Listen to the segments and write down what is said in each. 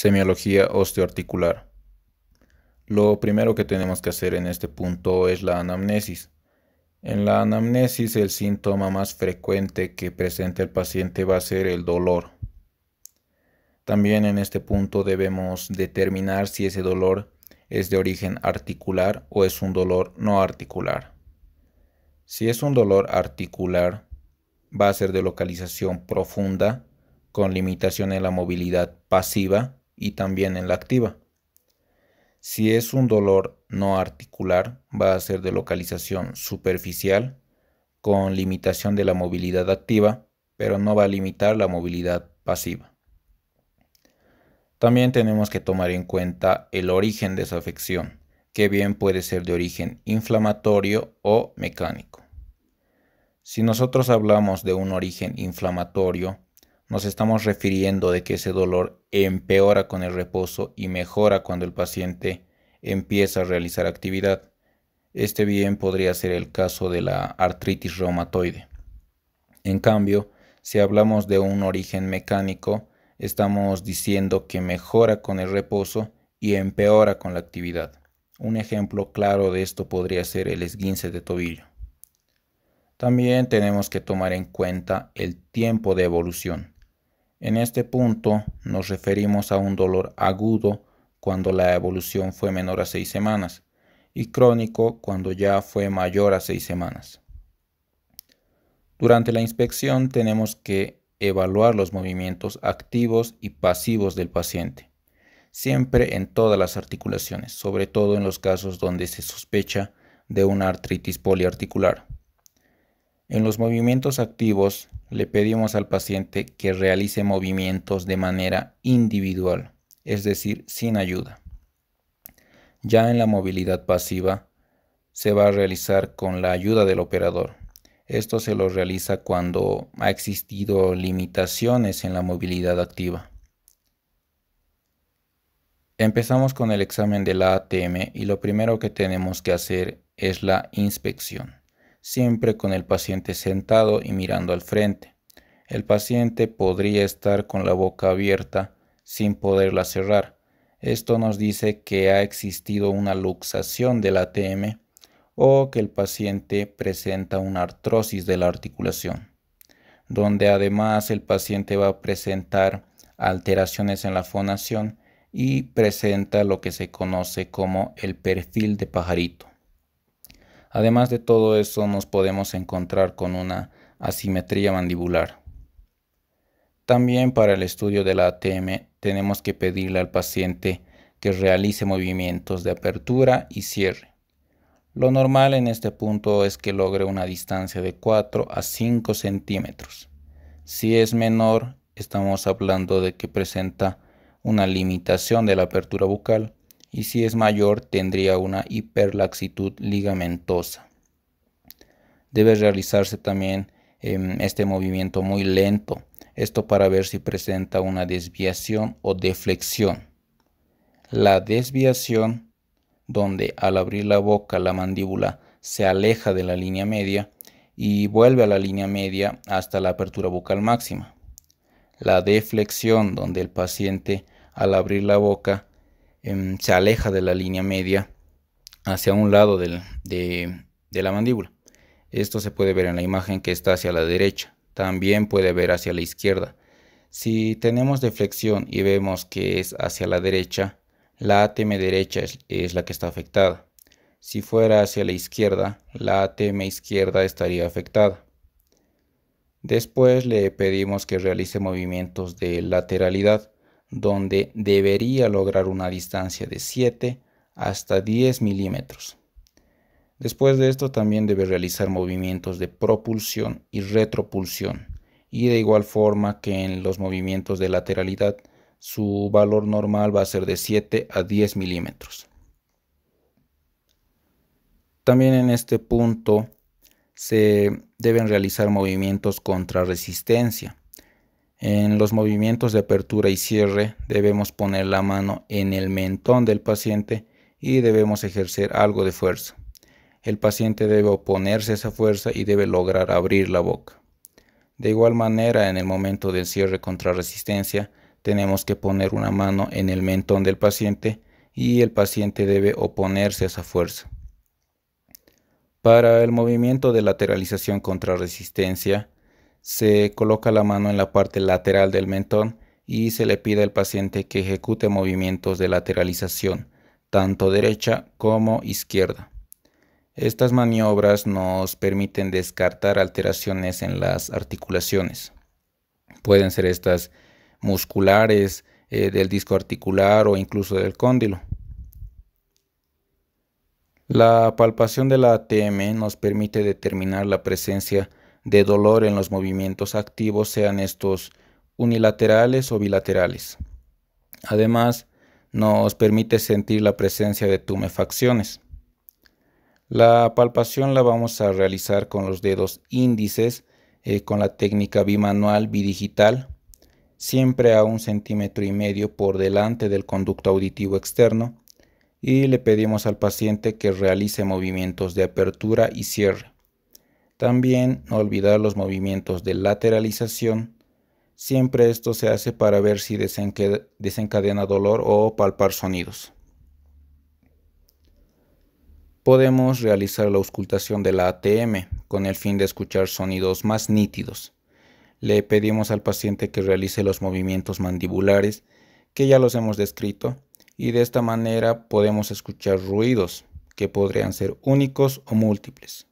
Semiología osteoarticular. Lo primero que tenemos que hacer en este punto es la anamnesis. En la anamnesis, el síntoma más frecuente que presenta el paciente va a ser el dolor. También en este punto debemos determinar si ese dolor es de origen articular o es un dolor no articular. Si es un dolor articular, va a ser de localización profunda, con limitación en la movilidad pasiva y también en la activa. Si es un dolor no articular, va a ser de localización superficial, con limitación de la movilidad activa, pero no va a limitar la movilidad pasiva. También tenemos que tomar en cuenta el origen de esa afección, que bien puede ser de origen inflamatorio o mecánico. Si nosotros hablamos de un origen inflamatorio, nos estamos refiriendo de que ese dolor empeora con el reposo y mejora cuando el paciente empieza a realizar actividad. Este bien podría ser el caso de la artritis reumatoide. En cambio, si hablamos de un origen mecánico, estamos diciendo que mejora con el reposo y empeora con la actividad. Un ejemplo claro de esto podría ser el esguince de tobillo. También tenemos que tomar en cuenta el tiempo de evolución. En este punto nos referimos a un dolor agudo cuando la evolución fue menor a 6 semanas y crónico cuando ya fue mayor a 6 semanas. Durante la inspección tenemos que evaluar los movimientos activos y pasivos del paciente, siempre en todas las articulaciones, sobre todo en los casos donde se sospecha de una artritis poliarticular. En los movimientos activos le pedimos al paciente que realice movimientos de manera individual, es decir, sin ayuda. Ya en la movilidad pasiva se va a realizar con la ayuda del operador. Esto se lo realiza cuando ha existido limitaciones en la movilidad activa. Empezamos con el examen de la ATM y lo primero que tenemos que hacer es la inspección, siempre con el paciente sentado y mirando al frente. El paciente podría estar con la boca abierta sin poderla cerrar. Esto nos dice que ha existido una luxación del ATM o que el paciente presenta una artrosis de la articulación, donde además el paciente va a presentar alteraciones en la fonación y presenta lo que se conoce como el perfil de pajarito. Además de todo eso, nos podemos encontrar con una asimetría mandibular. También para el estudio de la ATM tenemos que pedirle al paciente que realice movimientos de apertura y cierre. Lo normal en este punto es que logre una distancia de 4 a 5 centímetros. Si es menor, estamos hablando de que presenta una limitación de la apertura bucal, y si es mayor tendría una hiperlaxitud ligamentosa. Debe realizarse también este movimiento muy lento, esto para ver si presenta una desviación o deflexión. La desviación, donde al abrir la boca la mandíbula se aleja de la línea media y vuelve a la línea media hasta la apertura bucal máxima. La deflexión, donde el paciente al abrir la boca se aleja de la línea media hacia un lado de la mandíbula. Esto se puede ver en la imagen que está hacia la derecha. También puede ver hacia la izquierda. Si tenemos deflexión y vemos que es hacia la derecha, la ATM derecha es la que está afectada. Si fuera hacia la izquierda, la ATM izquierda estaría afectada. Después le pedimos que realice movimientos de lateralidad, donde debería lograr una distancia de 7 hasta 10 milímetros. Después de esto también debe realizar movimientos de propulsión y retropulsión, y de igual forma que en los movimientos de lateralidad, su valor normal va a ser de 7 a 10 milímetros. También en este punto se deben realizar movimientos contra resistencia. En los movimientos de apertura y cierre debemos poner la mano en el mentón del paciente y debemos ejercer algo de fuerza. El paciente debe oponerse a esa fuerza y debe lograr abrir la boca. De igual manera, en el momento del cierre contra resistencia, tenemos que poner una mano en el mentón del paciente y el paciente debe oponerse a esa fuerza. Para el movimiento de lateralización contra resistencia, se coloca la mano en la parte lateral del mentón y se le pide al paciente que ejecute movimientos de lateralización, tanto derecha como izquierda. Estas maniobras nos permiten descartar alteraciones en las articulaciones. Pueden ser estas musculares, del disco articular o incluso del cóndilo. La palpación de la ATM nos permite determinar la presencia de dolor en los movimientos activos, sean estos unilaterales o bilaterales. Además, nos permite sentir la presencia de tumefacciones. La palpación la vamos a realizar con los dedos índices, con la técnica bimanual bidigital, siempre a 1,5 centímetros por delante del conducto auditivo externo, y le pedimos al paciente que realice movimientos de apertura y cierre. También no olvidar los movimientos de lateralización. Siempre esto se hace para ver si desencadena dolor o palpar sonidos. Podemos realizar la auscultación de la ATM con el fin de escuchar sonidos más nítidos. Le pedimos al paciente que realice los movimientos mandibulares, que ya los hemos descrito, y de esta manera podemos escuchar ruidos que podrían ser únicos o múltiples.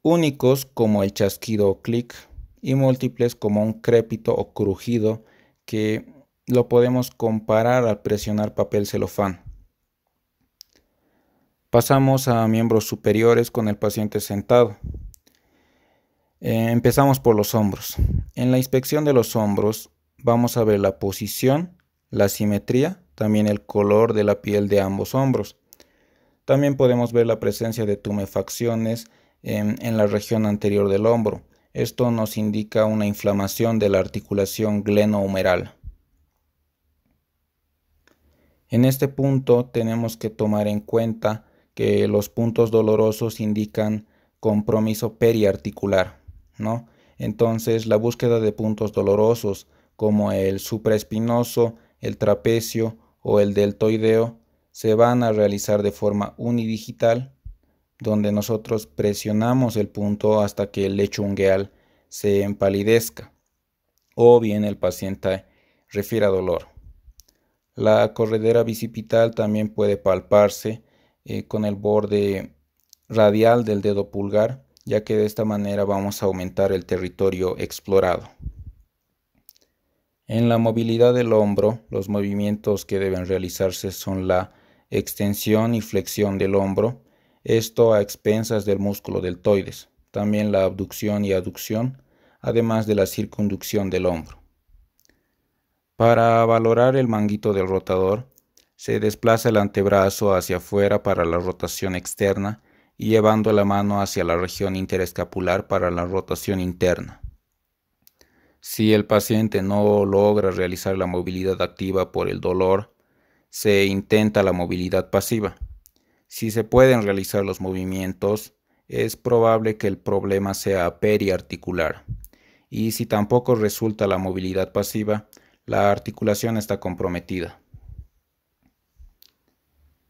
Únicos como el chasquido o clic, y múltiples como un crépito o crujido que lo podemos comparar al presionar papel celofán. Pasamos a miembros superiores con el paciente sentado. Empezamos por los hombros. En la inspección de los hombros vamos a ver la posición, la simetría, también el color de la piel de ambos hombros. También podemos ver la presencia de tumefacciones en la región anterior del hombro. Esto nos indica una inflamación de la articulación glenohumeral. En este punto tenemos que tomar en cuenta que los puntos dolorosos indican compromiso periarticular, ¿no? Entonces, la búsqueda de puntos dolorosos como el supraespinoso, el trapecio o el deltoideo se van a realizar de forma unidigital, donde nosotros presionamos el punto hasta que el lecho ungueal se empalidezca o bien el paciente refiera dolor. La corredera bicipital también puede palparse con el borde radial del dedo pulgar, ya que de esta manera vamos a aumentar el territorio explorado. En la movilidad del hombro, los movimientos que deben realizarse son la extensión y flexión del hombro, esto a expensas del músculo deltoides, también la abducción y aducción, además de la circunducción del hombro. Para valorar el manguito del rotador, se desplaza el antebrazo hacia afuera para la rotación externa y llevando la mano hacia la región interescapular para la rotación interna. Si el paciente no logra realizar la movilidad activa por el dolor, se intenta la movilidad pasiva. Si se pueden realizar los movimientos, es probable que el problema sea periarticular. Y si tampoco resulta la movilidad pasiva, la articulación está comprometida.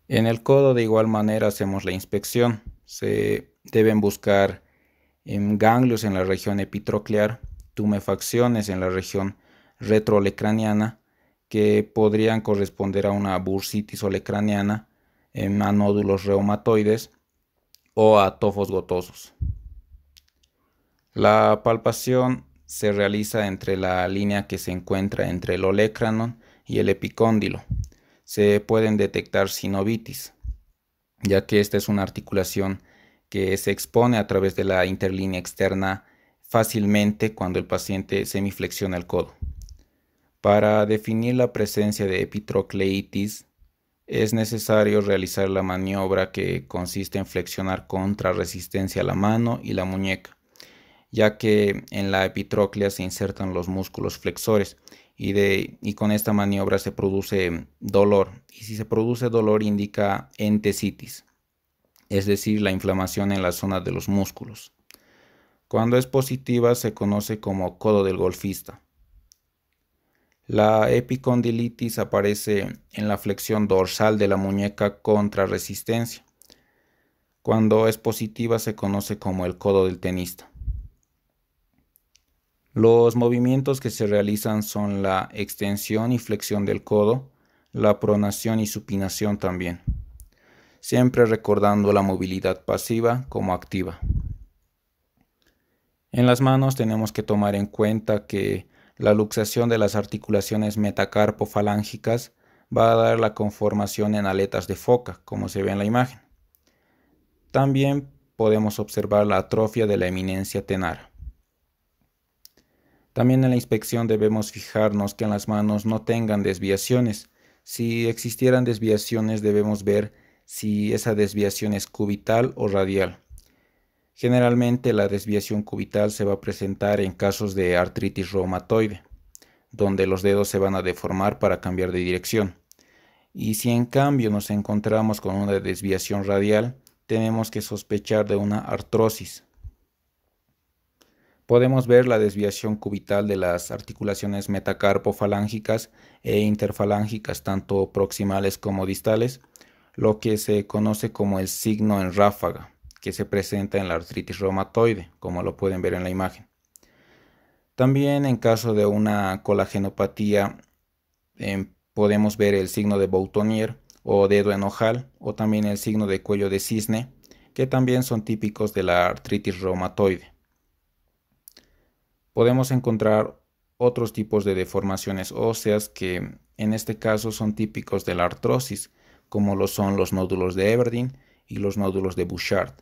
En el codo de igual manera hacemos la inspección. Se deben buscar ganglios en la región epitroclear, tumefacciones en la región retrolecraniana que podrían corresponder a una bursitis olecraniana, a nódulos reumatoides o a tofos gotosos. La palpación se realiza entre la línea que se encuentra entre el olecranon y el epicóndilo. Se pueden detectar sinovitis, ya que esta es una articulación que se expone a través de la interlínea externa fácilmente cuando el paciente semiflexiona el codo. Para definir la presencia de epitrocleitis, es necesario realizar la maniobra que consiste en flexionar contra resistencia la mano y la muñeca, ya que en la epitroclea se insertan los músculos flexores y con esta maniobra se produce dolor. Y si se produce dolor indica entesitis, es decir, la inflamación en la zona de los músculos. Cuando es positiva se conoce como codo del golfista. La epicondilitis aparece en la flexión dorsal de la muñeca contra resistencia. Cuando es positiva se conoce como el codo del tenista. Los movimientos que se realizan son la extensión y flexión del codo, la pronación y supinación también, siempre recordando la movilidad pasiva como activa. En las manos tenemos que tomar en cuenta que la luxación de las articulaciones metacarpofalángicas va a dar la conformación en aletas de foca, como se ve en la imagen. También podemos observar la atrofia de la eminencia tenara. También en la inspección debemos fijarnos que en las manos no tengan desviaciones. Si existieran desviaciones debemos ver si esa desviación es cubital o radial. Generalmente la desviación cubital se va a presentar en casos de artritis reumatoide, donde los dedos se van a deformar para cambiar de dirección. Y si en cambio nos encontramos con una desviación radial, tenemos que sospechar de una artrosis. Podemos ver la desviación cubital de las articulaciones metacarpofalángicas e interfalángicas, tanto proximales como distales, lo que se conoce como el signo en ráfaga, que se presenta en la artritis reumatoide, como lo pueden ver en la imagen. También en caso de una colagenopatía podemos ver el signo de Boutonniere o dedo en ojal, o también el signo de cuello de cisne, que también son típicos de la artritis reumatoide. Podemos encontrar otros tipos de deformaciones óseas que en este caso son típicos de la artrosis, como lo son los nódulos de Everdeen y los nódulos de Bouchard,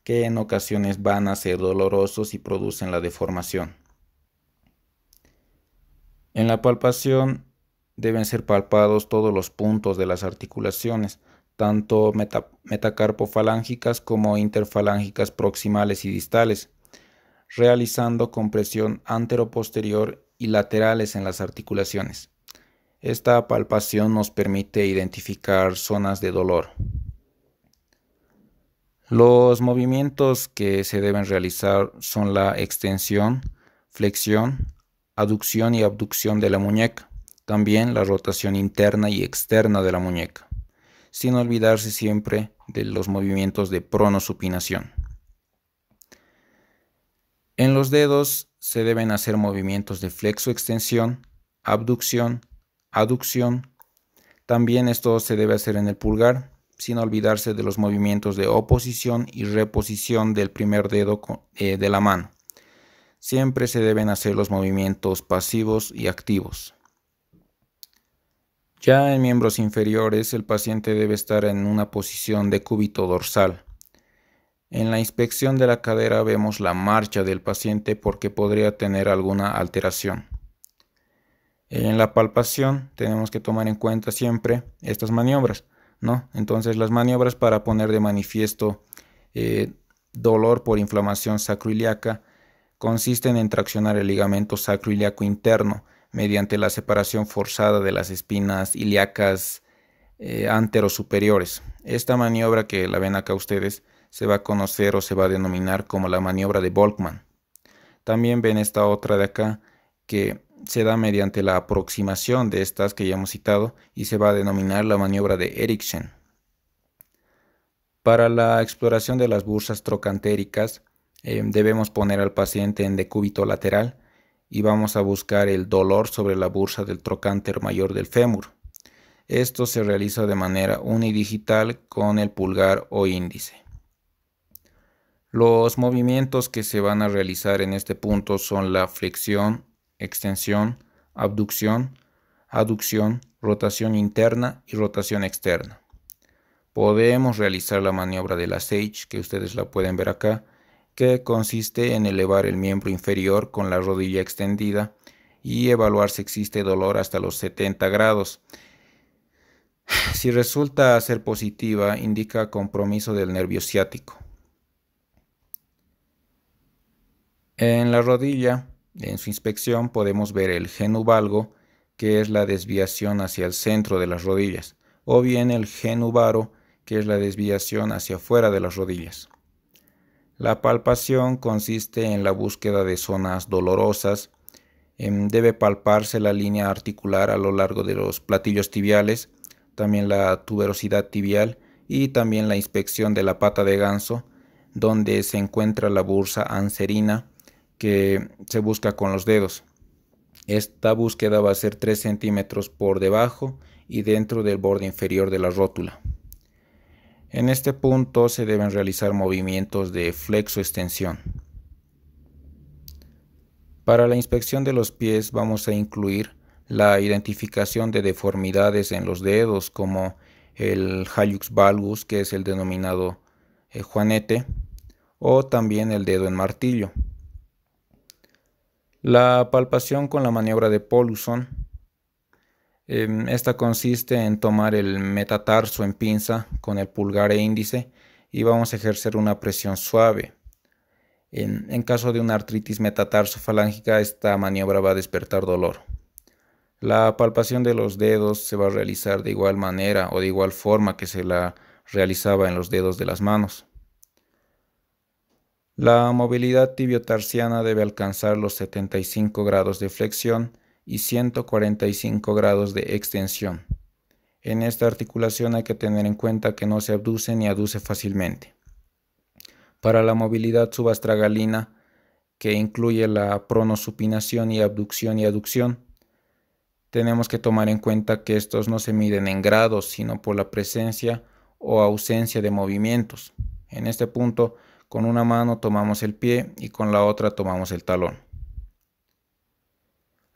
que en ocasiones van a ser dolorosos y producen la deformación. En la palpación deben ser palpados todos los puntos de las articulaciones, tanto metacarpofalángicas como interfalángicas proximales y distales, realizando compresión anteroposterior y laterales en las articulaciones. Esta palpación nos permite identificar zonas de dolor. Los movimientos que se deben realizar son la extensión, flexión, aducción y abducción de la muñeca, también la rotación interna y externa de la muñeca, sin olvidarse siempre de los movimientos de pronosupinación. En los dedos se deben hacer movimientos de flexo-extensión, abducción, aducción. También esto se debe hacer en el pulgar, sin olvidarse de los movimientos de oposición y reposición del primer dedo de la mano. Siempre se deben hacer los movimientos pasivos y activos. Ya en miembros inferiores, el paciente debe estar en una posición de cúbito dorsal. En la inspección de la cadera vemos la marcha del paciente porque podría tener alguna alteración. En la palpación tenemos que tomar en cuenta siempre estas maniobras, ¿no? Entonces las maniobras para poner de manifiesto dolor por inflamación sacroiliaca consisten en traccionar el ligamento sacroiliaco interno mediante la separación forzada de las espinas ilíacas anterosuperiores. Esta maniobra que la ven acá ustedes se va a conocer o se va a denominar como la maniobra de Volkmann. También ven esta otra de acá que se da mediante la aproximación de estas que ya hemos citado y se va a denominar la maniobra de Eriksen. Para la exploración de las bursas trocantéricas debemos poner al paciente en decúbito lateral y vamos a buscar el dolor sobre la bursa del trocánter mayor del fémur. Esto se realiza de manera unidigital con el pulgar o índice. Los movimientos que se van a realizar en este punto son la flexión, extensión, abducción, aducción, rotación interna y rotación externa. Podemos realizar la maniobra de la Sage, que ustedes la pueden ver acá, que consiste en elevar el miembro inferior con la rodilla extendida y evaluar si existe dolor hasta los 70 grados. Si resulta ser positiva, indica compromiso del nervio ciático. En la rodilla, en su inspección, podemos ver el genuvalgo, que es la desviación hacia el centro de las rodillas, o bien el genuvaro, que es la desviación hacia afuera de las rodillas. La palpación consiste en la búsqueda de zonas dolorosas Debe palparse la línea articular a lo largo de los platillos tibiales, también la tuberosidad tibial y también la inspección de la pata de ganso, donde se encuentra la bursa anserina que se busca con los dedos. Esta búsqueda va a ser 3 centímetros por debajo y dentro del borde inferior de la rótula. En este punto se deben realizar movimientos de flexo-extensión. Para la inspección de los pies vamos a incluir la identificación de deformidades en los dedos, como el hallux valgus, que es el denominado juanete, o también el dedo en martillo. La palpación con la maniobra de Poulson. Esta consiste en tomar el metatarso en pinza con el pulgar e índice y vamos a ejercer una presión suave. En caso de una artritis metatarsofalángica, esta maniobra va a despertar dolor. La palpación de los dedos se va a realizar de igual manera o de igual forma que se la realizaba en los dedos de las manos. La movilidad tibiotarsiana debe alcanzar los 75 grados de flexión y 145 grados de extensión. En esta articulación hay que tener en cuenta que no se abduce ni aduce fácilmente. Para la movilidad subastragalina, que incluye la pronosupinación y abducción y aducción, tenemos que tomar en cuenta que estos no se miden en grados, sino por la presencia o ausencia de movimientos. En este punto, con una mano tomamos el pie y con la otra tomamos el talón.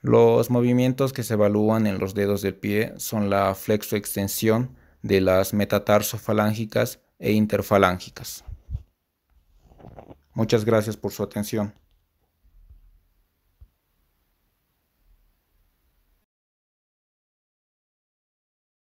Los movimientos que se evalúan en los dedos del pie son la flexoextensión de las metatarsofalángicas e interfalángicas. Muchas gracias por su atención.